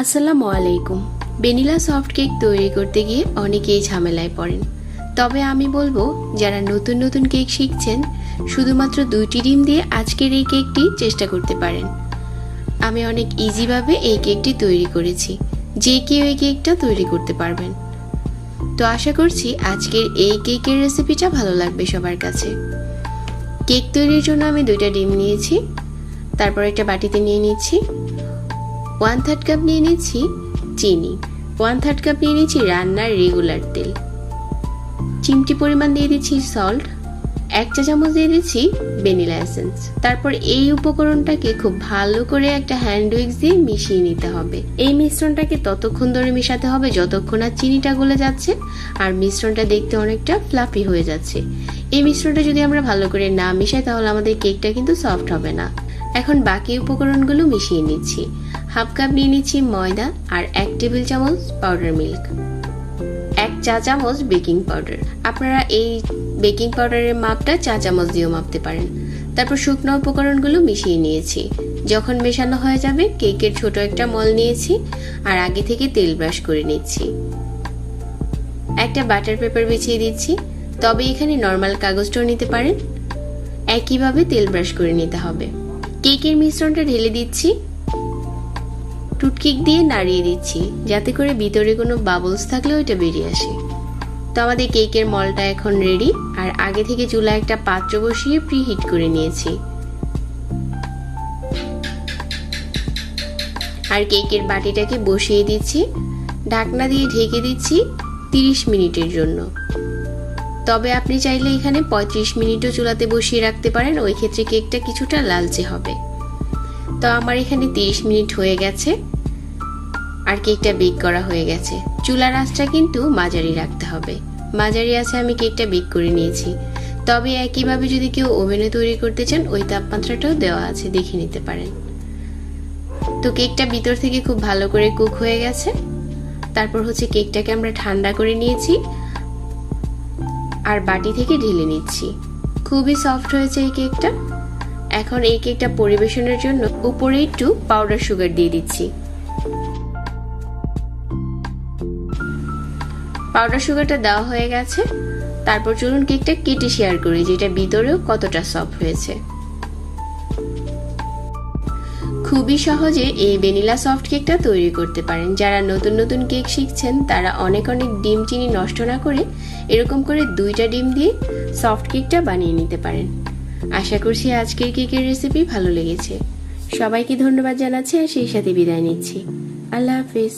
আসসালামু আলাইকুম। Vanilla soft cake তৈরি করতে গিয়ে অনেকেই ঝামেলায় পড়েন, তবে আমি বলবো যারা নতুন নতুন কেক শিখছেন শুধুমাত্র 2টি ডিম দিয়ে আজকের এই কেকটি চেষ্টা করতে পারেন। আমি অনেক ইজিভাবে এই কেকটি তৈরি করেছি, যে কেউ এই কেকটা তৈরি করতে পারবেন। তো আশা করছি আজকের এই কেকের রেসিপিটা ভালো লাগবে সবার কাছে। কেক তৈরির জন্য আমি 2টা ডিম নিয়েছি, তারপর একটা বাটিতে নিয়ে নিচ্ছি 1/3 কাপ নিয়ে নিচ্ছি চিনি, 1/3 কাপ নিয়ে নিচ্ছি রান্নার রেগুলার তেল, চিমটি পরিমাণ দিয়ে দিচ্ছি সল্ট, 1 চা চামচ দিয়ে দিচ্ছি ভ্যানিলা এসেন্স। তারপর এই উপকরণটাকে খুব ভালো করে একটা হ্যান্ড উইক্স দিয়ে মিশিয়ে নিতে হবে। এই মিশ্রণটাকে ততক্ষণ ধরে মেশাতে হবে যতক্ষণ না চিনিটা গলে যাচ্ছে আর মিশ্রণটা দেখতে অনেকটা ফ্লাফি হয়ে যাচ্ছে। এই মিশ্রণটা যদি আমরা ভালো করে না মিশাই তাহলে আমাদের কেকটা কিন্তু সফট হবে না। এখন বাকি উপকরণগুলো মিশিয়ে নিচ্ছি। 1/2 কাপ নিয়ে নিচ্ছি ময়দা আর 1 টেবিল চামচ পাউডার মিল্ক, 1 চা চামচ বেকিং পাউডার। আপনারা এই বেকিং পাউডারের মাপটা চা চামচ দিয়েও মাপতে পারেন। তারপর শুকনো উপকরণগুলো মিশিয়ে নিয়েছি। যখন মেশানো হয়ে যাবে কেকের ছোট একটা মল নিয়েছি আর আগে থেকে তেল ব্রাশ করে নিচ্ছি। একটা বাটার পেপার বিছিয়ে দিচ্ছি, তবে এখানে নরমাল কাগজটাও নিতে পারেন। একইভাবে তেল ব্রাশ করে নিতে হবে। কেকের মিশ্রণটা ঢেলে দিচ্ছি, টুথপিক দিয়ে নাড়িয়ে দিচ্ছি যাতে করে ভিতরে কোনো বাবলস থাকলে ওইটা বেরিয়ে আসে। তো আমাদের কেকের মলটা এখন রেডি। আর আগে থেকে চুলায় একটা পাত্র বসিয়ে প্রিহিট করে নিয়েছি আর কেকের বাটিটাকে বসিয়ে দিচ্ছি, ঢাকনা দিয়ে ঢেকে দিচ্ছি 30 মিনিটের জন্য। তবে আপনি চাইলে এখানে 35 মিনিটও চুলাতে বসিয়ে রাখতে পারেন, ওই ক্ষেত্রে কেকটা কিছুটা লালচে হবে। তো আমার এখানে 30 মিনিট হয়ে গেছে আর কেকটা বেক করা হয়ে গেছে। চুলার আঁচটা কিন্তু মাঝারি রাখতে হবে। মাঝারি আঁচে আমি কেকটা বেক করে নিয়েছি। তবে একইভাবে যদি কেউ ওভেনে তৈরি করতে চান ওই তাপমাত্রাটাও দেওয়া আছে, দেখে নিতে পারেন। তো কেকটা ভিতর থেকে খুব ভালো করে কুক হয়ে গেছে। তারপর কেকটাকে আমরা ঠান্ডা করে নিয়েছি আর বাটি থেকে ঢেলে নিচ্ছি। খুবই সফট হয়েছে এই কেকটা। এখন এই কেকটা পরিবেশনের জন্য উপরে একটু পাউডার সুগার দিয়ে দিচ্ছি। পাউডার সুগারটা দেওয়া হয়ে গেছে। তারপর চলুন কেকটা কেটে শেয়ার করি যেটা ভিতরেও কতটা সফট হয়েছে। খুবই সহজে এই ভ্যানিলা সফট কেকটা তৈরি করতে পারেন। যারা নতুন নতুন কেক শিখছেন তারা অনেক ডিম চিনি নষ্ট না করে এরকম করে 2টা ডিম দিয়ে সফট কেকটা বানিয়ে নিতে পারেন। আশা করছি আজকের কেকের রেসিপি ভালো লেগেছে। সবাইকে ধন্যবাদ জানাচ্ছি আর সেই সাথে বিদায় নিচ্ছি। আল্লাহ হাফিজ।